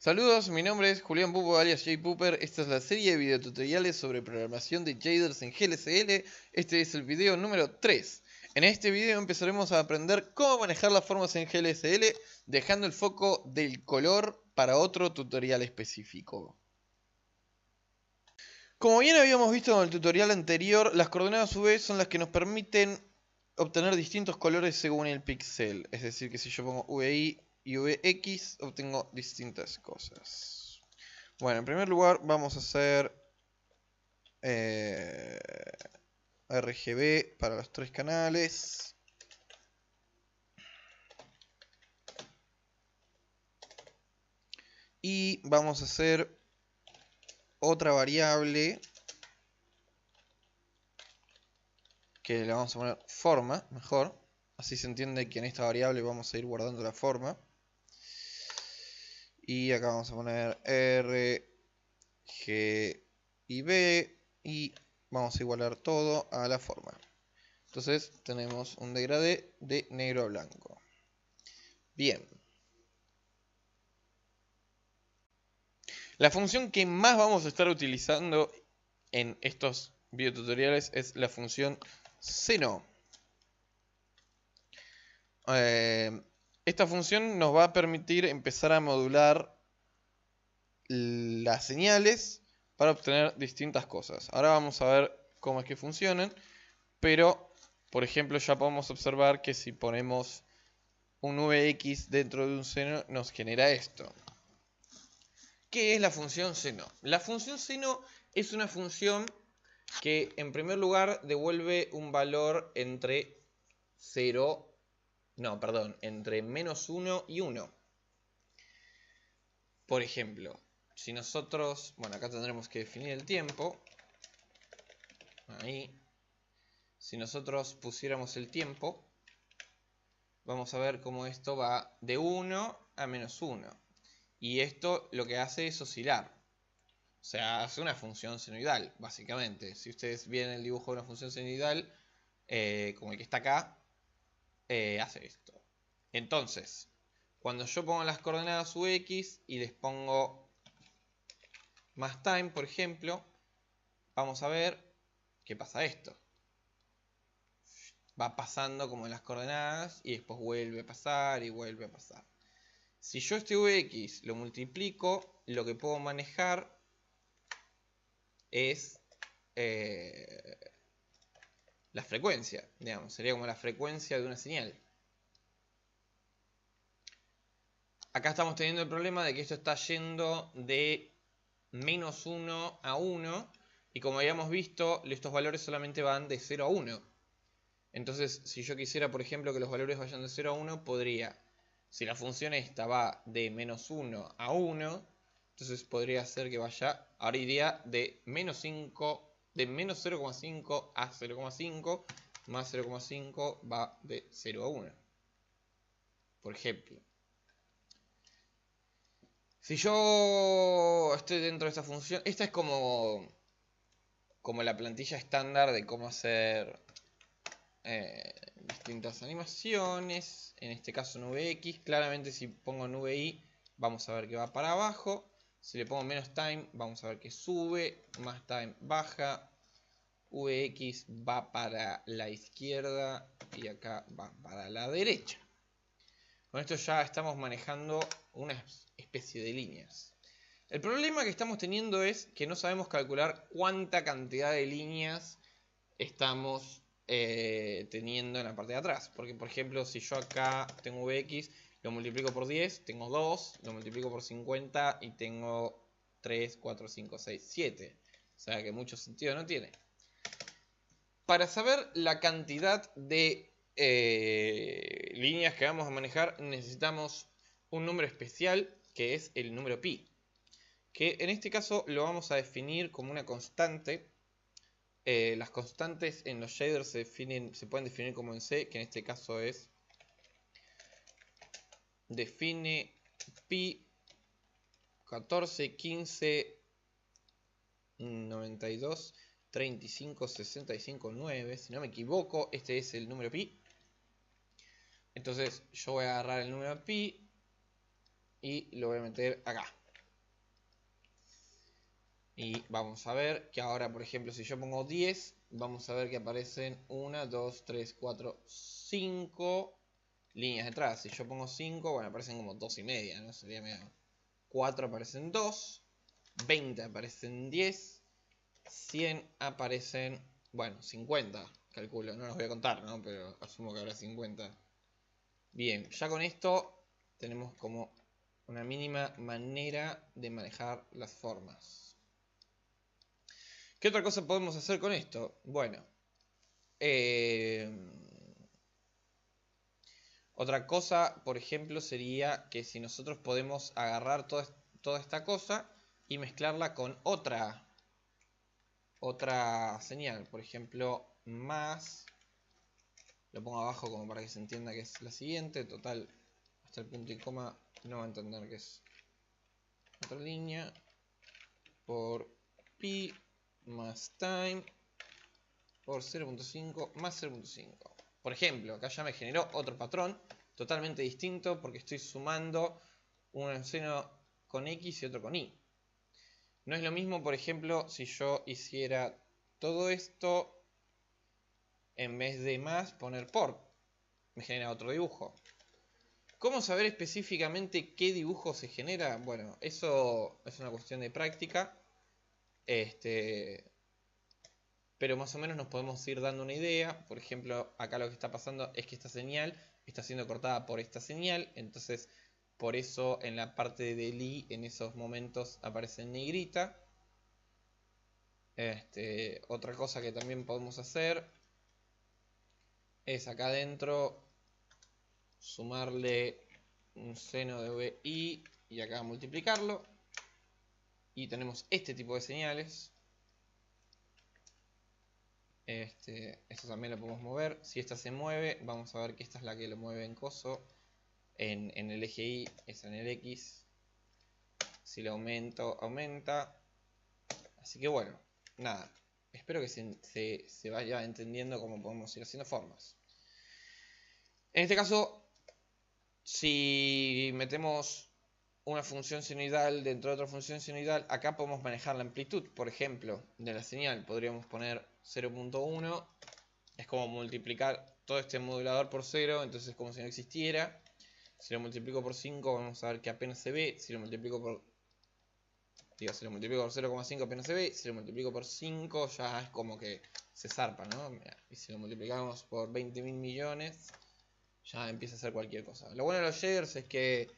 Saludos, mi nombre es Julián Pupo alias JPooper. Esta es la serie de videotutoriales sobre programación de shaders en GLSL. Este es el video número 3. En este video empezaremos a aprender cómo manejar las formas en GLSL, dejando el foco del color para otro tutorial específico. Como bien habíamos visto en el tutorial anterior, las coordenadas UV son las que nos permiten obtener distintos colores según el píxel. Es decir, que si yo pongo VI y VX, obtengo distintas cosas. Bueno, en primer lugar vamos a hacer RGB para los 3 canales. Y vamos a hacer otra variable que le vamos a poner forma, mejor. Así se entiende que en esta variable vamos a ir guardando la forma. Y acá vamos a poner R, G y B. Y vamos a igualar todo a la forma. Entonces tenemos un degradé de negro a blanco. Bien. La función que más vamos a estar utilizando en estos videotutoriales es la función seno. Esta función nos va a permitir empezar a modular las señales para obtener distintas cosas. Ahora vamos a ver cómo es que funcionan, pero por ejemplo ya podemos observar que si ponemos un VX dentro de un seno nos genera esto. ¿Qué es la función seno? La función seno es una función que en primer lugar devuelve un valor entre entre menos 1 y 1. Por ejemplo, si nosotros, bueno, acá tendremos que definir el tiempo. Ahí. Si nosotros pusiéramos el tiempo, vamos a ver cómo esto va de 1 a menos 1. Y esto lo que hace es oscilar. O sea, hace una función senoidal, básicamente. Si ustedes ven el dibujo de una función senoidal, como el que está acá, hace esto. Entonces, cuando yo pongo las coordenadas UX y les pongo más time, por ejemplo, vamos a ver qué pasa esto. Va pasando como en las coordenadas y después vuelve a pasar y vuelve a pasar. Si yo este VX lo multiplico, lo que puedo manejar es la frecuencia, digamos, sería como la frecuencia de una señal. Acá estamos teniendo el problema de que esto está yendo de menos 1 a 1 y como habíamos visto, estos valores solamente van de 0 a 1. Entonces, si yo quisiera, por ejemplo, que los valores vayan de 0 a 1, podría, si la función esta va de menos 1 a 1, entonces podría ser que vaya, ahora iría de menos 5, de menos 0,5 a 0,5, más 0,5 va de 0 a 1. Por ejemplo. Si yo estoy dentro de esta función, esta es como la plantilla estándar de cómo hacer distintas animaciones. En este caso en VX, claramente si pongo en VI vamos a ver que va para abajo. Si le pongo menos time vamos a ver que sube, más time baja. VX va para la izquierda y acá va para la derecha. Con esto ya estamos manejando una especie de líneas. El problema que estamos teniendo es que no sabemos calcular cuánta cantidad de líneas estamos teniendo en la parte de atrás. Porque, por ejemplo, si yo acá tengo VX, lo multiplico por 10, tengo 2, lo multiplico por 50 y tengo 3, 4, 5, 6, 7. O sea que mucho sentido no tiene. Para saber la cantidad de líneas que vamos a manejar, necesitamos un número especial que es el número pi. Que en este caso lo vamos a definir como una constante. Las constantes en los shaders se pueden definir como en C, que en este caso es define pi 14, 15, 92, 35, 65, 9. Si no me equivoco, este es el número pi. Entonces yo voy a agarrar el número pi y lo voy a meter acá. Y vamos a ver que ahora, por ejemplo, si yo pongo 10, vamos a ver que aparecen 1, 2, 3, 4, 5 líneas de entrada. Si yo pongo 5, bueno, aparecen como 2 y media, ¿no? Sería medio. 4 aparecen 2, 20 aparecen 10, 100 aparecen, bueno, 50, calculo, no los voy a contar, ¿no? Pero asumo que habrá 50. Bien, ya con esto tenemos como una mínima manera de manejar las formas. ¿Qué otra cosa podemos hacer con esto? Bueno, otra cosa, por ejemplo, sería que si nosotros podemos agarrar toda esta cosa y mezclarla con otra señal. Por ejemplo, más. Lo pongo abajo como para que se entienda que es la siguiente. Total, hasta el punto y coma no va a entender que es otra línea. Por pi más time por 0.5 más 0.5. Por ejemplo, acá ya me generó otro patrón totalmente distinto porque estoy sumando un seno con X y otro con Y. No es lo mismo, por ejemplo, si yo hiciera todo esto en vez de más poner por. Me genera otro dibujo. ¿Cómo saber específicamente qué dibujo se genera? Bueno, eso es una cuestión de práctica. Pero más o menos nos podemos ir dando una idea. Por ejemplo, acá lo que está pasando es que esta señal está siendo cortada por esta señal. Entonces, por eso en la parte del i en esos momentos aparece en negrita. Otra cosa que también podemos hacer es acá adentro sumarle un seno de VI y acá multiplicarlo. Y tenemos este tipo de señales. Esto también lo podemos mover. Si esta se mueve, vamos a ver que esta es la que lo mueve en coso. En el eje Y es en el X. Si lo aumento, aumenta. Así que bueno, nada. Espero que se vaya entendiendo cómo podemos ir haciendo formas. En este caso, si metemos una función senoidal dentro de otra función senoidal, acá podemos manejar la amplitud, por ejemplo, de la señal. Podríamos poner 0.1, es como multiplicar todo este modulador por 0, entonces es como si no existiera. Si lo multiplico por 5, vamos a ver que apenas se ve. Si lo multiplico por 0.5 apenas se ve. Si lo multiplico por 5, ya es como que se zarpa, ¿no? Y si lo multiplicamos por 20.000 millones, ya empieza a ser cualquier cosa. Lo bueno de los shaders es que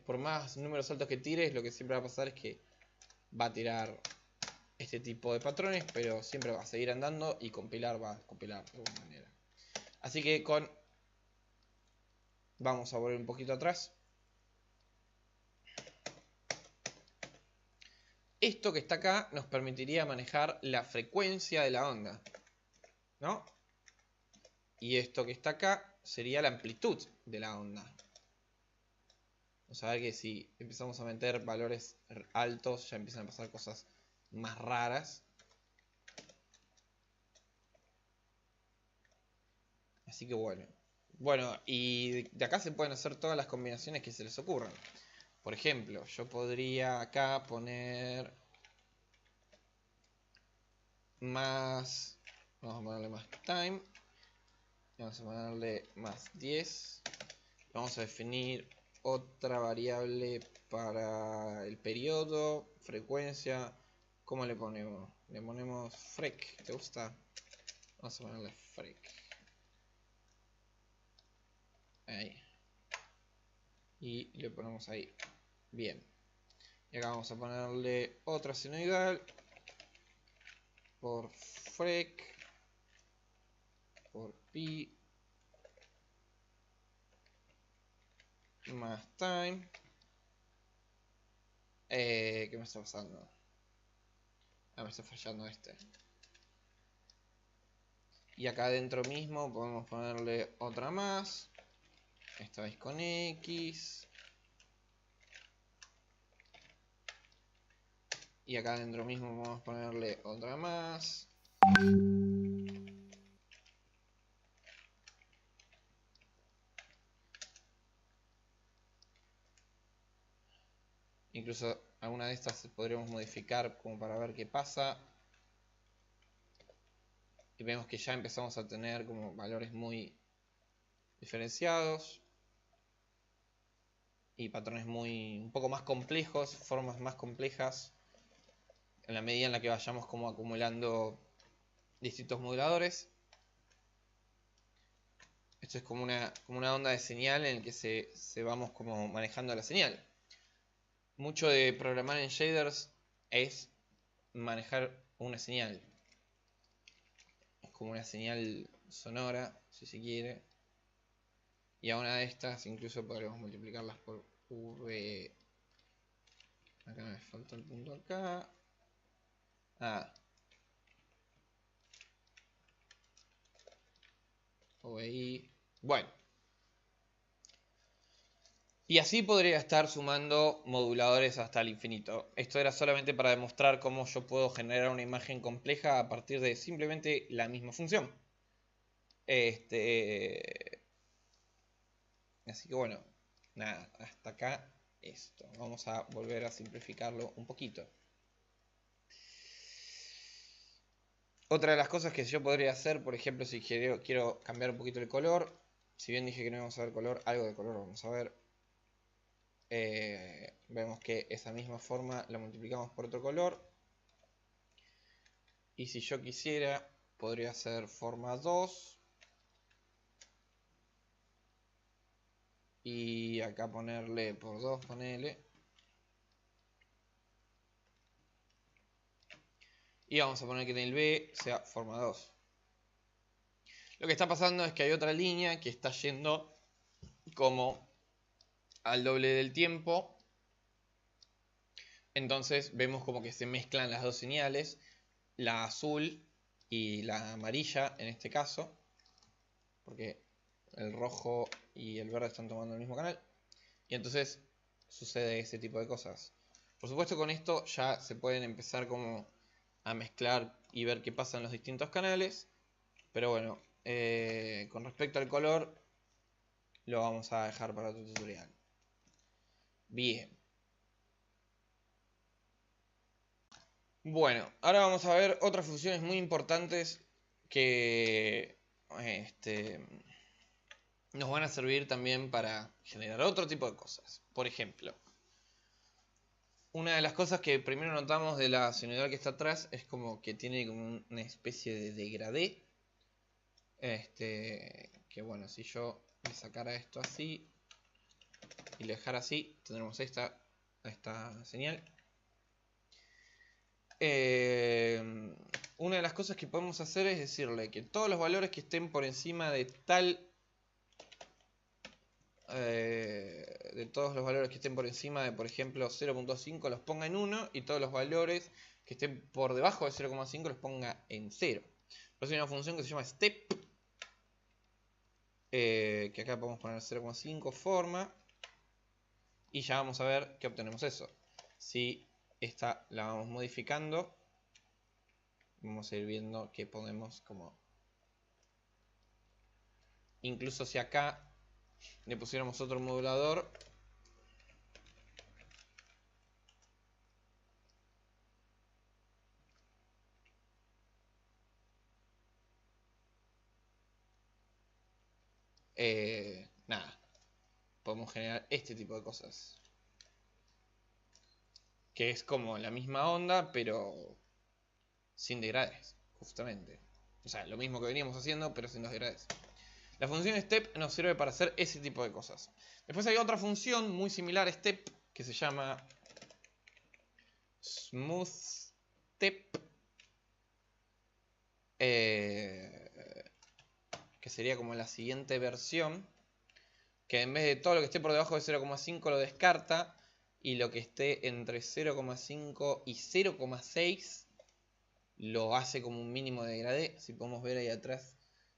por más números altos que tires, lo que siempre va a pasar es que va a tirar este tipo de patrones, pero siempre va a seguir andando y compilar va a compilar de alguna manera. Así que vamos a volver un poquito atrás. Esto que está acá nos permitiría manejar la frecuencia de la onda, ¿no? Y esto que está acá sería la amplitud de la onda. Vamos a ver que si empezamos a meter valores altos, ya empiezan a pasar cosas más raras. Así que bueno. Bueno, y de acá se pueden hacer todas las combinaciones que se les ocurran. Por ejemplo, yo podría acá poner más... Vamos a ponerle más time. Vamos a ponerle más 10. Vamos a definir otra variable para el periodo, frecuencia. ¿Cómo le ponemos? Le ponemos frec. ¿Te gusta? Vamos a ponerle frec. Ahí. Y le ponemos ahí. Bien. Y acá vamos a ponerle otra senoidal. Por frec. Por pi. Más time. ¿Qué me está pasando? Me está fallando este. Y acá adentro mismo podemos ponerle otra más. Esta vez con X. Y acá adentro mismo podemos ponerle otra más. Incluso alguna de estas podríamos modificar como para ver qué pasa. Y vemos que ya empezamos a tener como valores muy diferenciados. Y patrones un poco más complejos, formas más complejas. En la medida en la que vayamos como acumulando distintos moduladores. Esto es como una onda de señal en el que se vamos como manejando la señal. Mucho de programar en shaders es manejar una señal. Es como una señal sonora, si se quiere. Y a una de estas incluso podremos multiplicarlas por V. Acá me falta el punto acá. VI. Bueno. Y así podría estar sumando moduladores hasta el infinito. Esto era solamente para demostrar cómo yo puedo generar una imagen compleja a partir de simplemente la misma función. Así que bueno, nada, hasta acá esto. Vamos a volver a simplificarlo un poquito. Otra de las cosas que yo podría hacer, por ejemplo, si quiero cambiar un poquito el color. Si bien dije que no íbamos a ver color, algo de color vamos a ver. Vemos que esa misma forma la multiplicamos por otro color. Y si yo quisiera, podría hacer forma 2. Y acá ponerle por 2, ponele. Y vamos a poner que en el B sea forma 2. Lo que está pasando es que hay otra línea que está yendo como al doble del tiempo. Entonces vemos como que se mezclan las dos señales. La azul y la amarilla en este caso. Porque el rojo y el verde están tomando el mismo canal. Y entonces sucede ese tipo de cosas. Por supuesto con esto ya se pueden empezar como a mezclar y ver qué pasa en los distintos canales. Pero bueno, con respecto al color lo vamos a dejar para otro tutorial. Bien. Bueno, ahora vamos a ver otras funciones muy importantes que nos van a servir también para generar otro tipo de cosas. Por ejemplo, una de las cosas que primero notamos de la señal que está atrás es como que tiene como una especie de degradé. Que bueno, si yo le sacara esto así y le dejara así, tendremos esta señal. Una de las cosas que podemos hacer es decirle que todos los valores que estén por encima de tal de todos los valores que estén por encima de, por ejemplo, 0.5 los ponga en 1 y todos los valores que estén por debajo de 0.5 los ponga en 0. Por eso hay una función que se llama step, que acá podemos poner 0.5 forma y ya vamos a ver que obtenemos eso. Si esta la vamos modificando, vamos a ir viendo que podemos como... Incluso si acá le pusiéramos otro modulador, nada, podemos generar este tipo de cosas. Que es como la misma onda, pero sin degrades, justamente. O sea, lo mismo que veníamos haciendo, pero sin los degrades. La función step nos sirve para hacer ese tipo de cosas. Después hay otra función muy similar a step, que se llama smooth step. Que sería como la siguiente versión. Que en vez de todo lo que esté por debajo de 0,5 lo descarta. Y lo que esté entre 0,5 y 0,6 lo hace como un mínimo de degradé. Si podemos ver ahí atrás,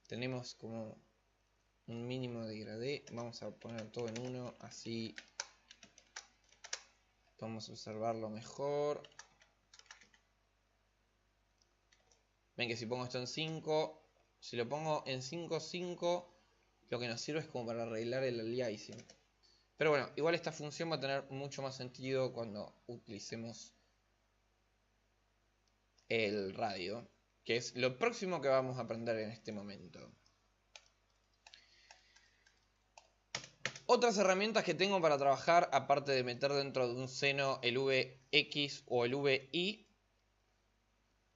tenemos como un mínimo de degradé. Vamos a poner todo en 1, así podemos observarlo mejor. Ven que si pongo esto en 5, si lo pongo en 5, 5, lo que nos sirve es como para arreglar el aliasing. Pero bueno, igual esta función va a tener mucho más sentido cuando utilicemos el radio, que es lo próximo que vamos a aprender en este momento. Otras herramientas que tengo para trabajar, aparte de meter dentro de un seno el Vx o el Vi,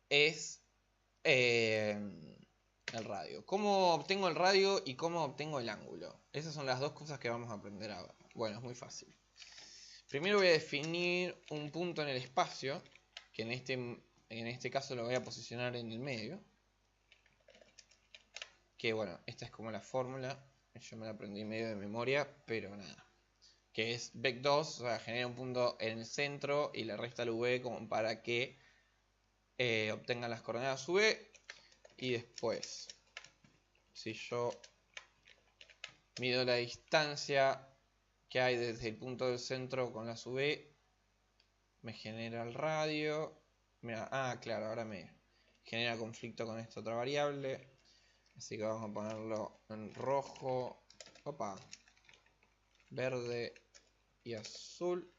es el radio. ¿Cómo obtengo el radio y cómo obtengo el ángulo? Esas son las dos cosas que vamos a aprender ahora. Bueno, es muy fácil. Primero voy a definir un punto en el espacio, que en este caso lo voy a posicionar en el medio. Que bueno, esta es como la fórmula. Yo me la aprendí medio de memoria, pero nada. Que es vec2, o sea, genera un punto en el centro y le resta el v como para que obtengan las coordenadas v. Y después, si yo mido la distancia que hay desde el punto del centro con la v, me genera el radio. Mira, claro, ahora me genera conflicto con esta otra variable. Así que vamos a ponerlo en rojo, verde y azul.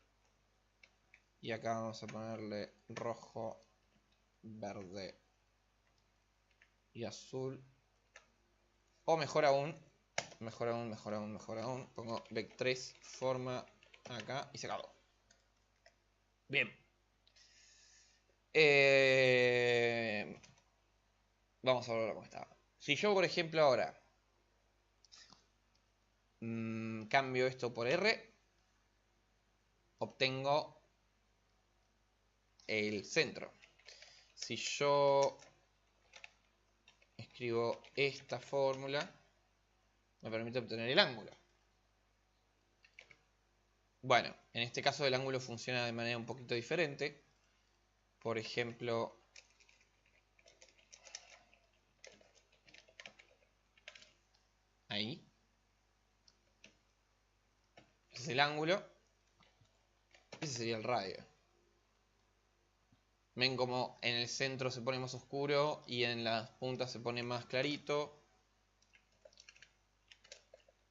Y acá vamos a ponerle rojo, verde y azul. O mejor aún, pongo vec3 forma acá y se acabó. Bien. Vamos a volver a cómo estaba. Si yo, por ejemplo, ahora cambio esto por R, obtengo el centro. Si yo escribo esta fórmula, me permite obtener el ángulo. Bueno, en este caso el ángulo funciona de manera un poquito diferente. Por ejemplo, ahí. Ese es el ángulo. Ese sería el radio. Ven como en el centro se pone más oscuro y en las puntas se pone más clarito.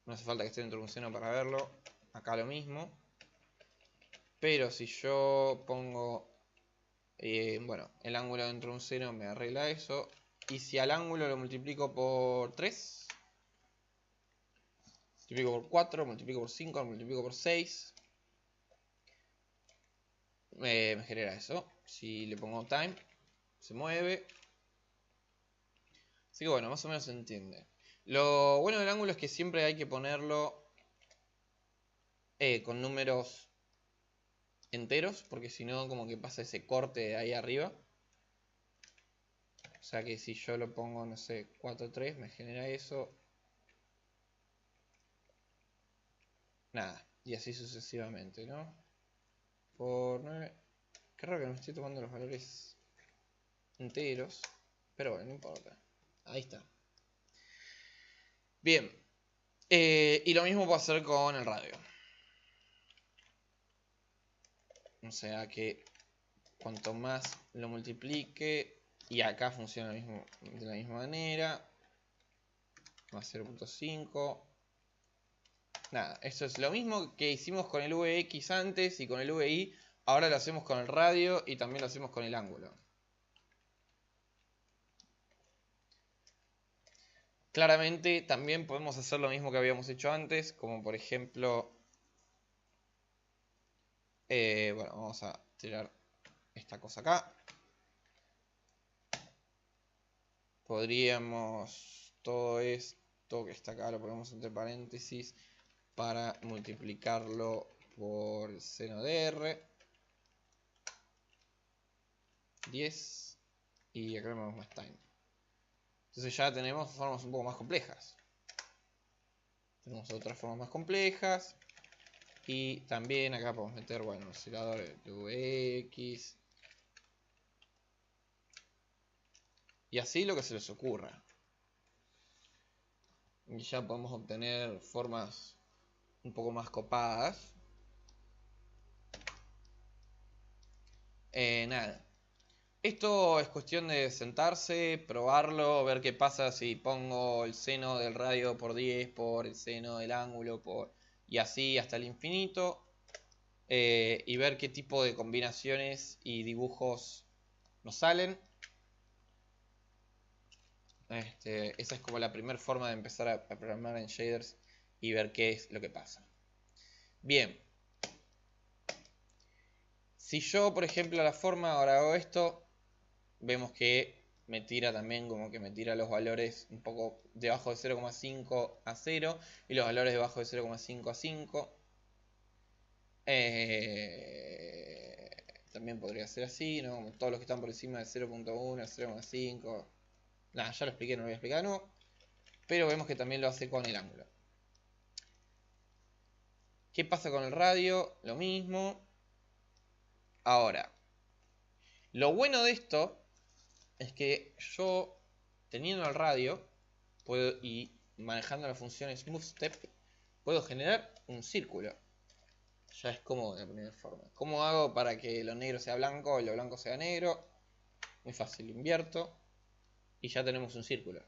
No hace falta que esté dentro de un seno para verlo. Acá lo mismo. Pero si yo pongo bueno, el ángulo dentro de un seno me arregla eso. Y si al ángulo lo multiplico por 3, multiplico por 4, multiplico por 5, multiplico por 6, me genera eso. Si le pongo time, se mueve. Así que bueno, más o menos se entiende. Lo bueno del ángulo es que siempre hay que ponerlo con números enteros, porque si no como que pasa ese corte de ahí arriba. O sea que si yo lo pongo, no sé, 4,3 me genera eso. Nada, y así sucesivamente, ¿no? Por 9. Qué raro que no estoy tomando los valores enteros, pero bueno, no importa. Ahí está. Bien. Y lo mismo puedo hacer con el radio. O sea que cuanto más lo multiplique, y acá funciona de la misma manera, más 0.5. Nada, esto es lo mismo que hicimos con el Vx antes y con el Vi. Ahora lo hacemos con el radio y también lo hacemos con el ángulo. Claramente también podemos hacer lo mismo que habíamos hecho antes, como por ejemplo, bueno, vamos a tirar esta cosa acá. Podríamos todo esto que está acá lo ponemos entre paréntesis para multiplicarlo por el seno de R. 10 y acá le ponemos más time. Entonces ya tenemos formas un poco más complejas. Tenemos otras formas más complejas. Y también acá podemos meter, bueno, el oscilador de Vx. Y así lo que se les ocurra. Y ya podemos obtener formas un poco más copadas. Nada. Esto es cuestión de sentarse, probarlo, ver qué pasa si pongo el seno del radio por 10, por el seno del ángulo, por y así hasta el infinito. Y ver qué tipo de combinaciones y dibujos nos salen. Esa es como la primera forma de empezar a programar en shaders y ver qué es lo que pasa. Bien. Si yo, por ejemplo, a la forma ahora hago esto, vemos que me tira también como que me tira los valores un poco debajo de 0,5 a 0 y los valores debajo de 0,5 a 5. También podría ser así, ¿no? Como todos los que están por encima de 0,1 a 0,5. Nada, ya lo expliqué, no lo voy a explicar, no. Pero vemos que también lo hace con el ángulo. ¿Qué pasa con el radio? Lo mismo. Ahora, lo bueno de esto es que yo, teniendo el radio y manejando la función SmoothStep, puedo generar un círculo. Ya es como de la primera forma. ¿Cómo hago para que lo negro sea blanco y lo blanco sea negro? Muy fácil, invierto y ya tenemos un círculo.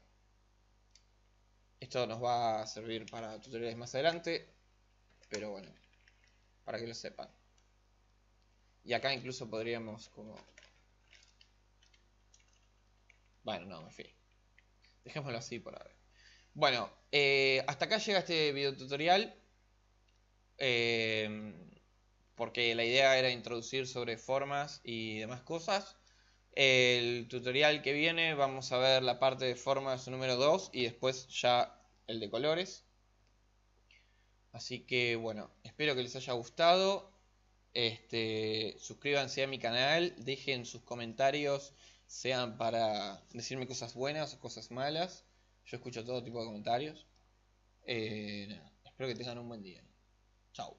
Esto nos va a servir para tutoriales más adelante, pero bueno, para que lo sepan. Y acá incluso podríamos como... Bueno, no, me fui. Dejémoslo así por ahora. Bueno, hasta acá llega este video tutorial. Porque la idea era introducir sobre formas y demás cosas. El tutorial que viene vamos a ver la parte de formas número 2 y después ya el de colores. Así que bueno, espero que les haya gustado. Suscríbanse a mi canal, dejen sus comentarios, sean para decirme cosas buenas o cosas malas. Yo escucho todo tipo de comentarios. Espero que tengan un buen día. Chao.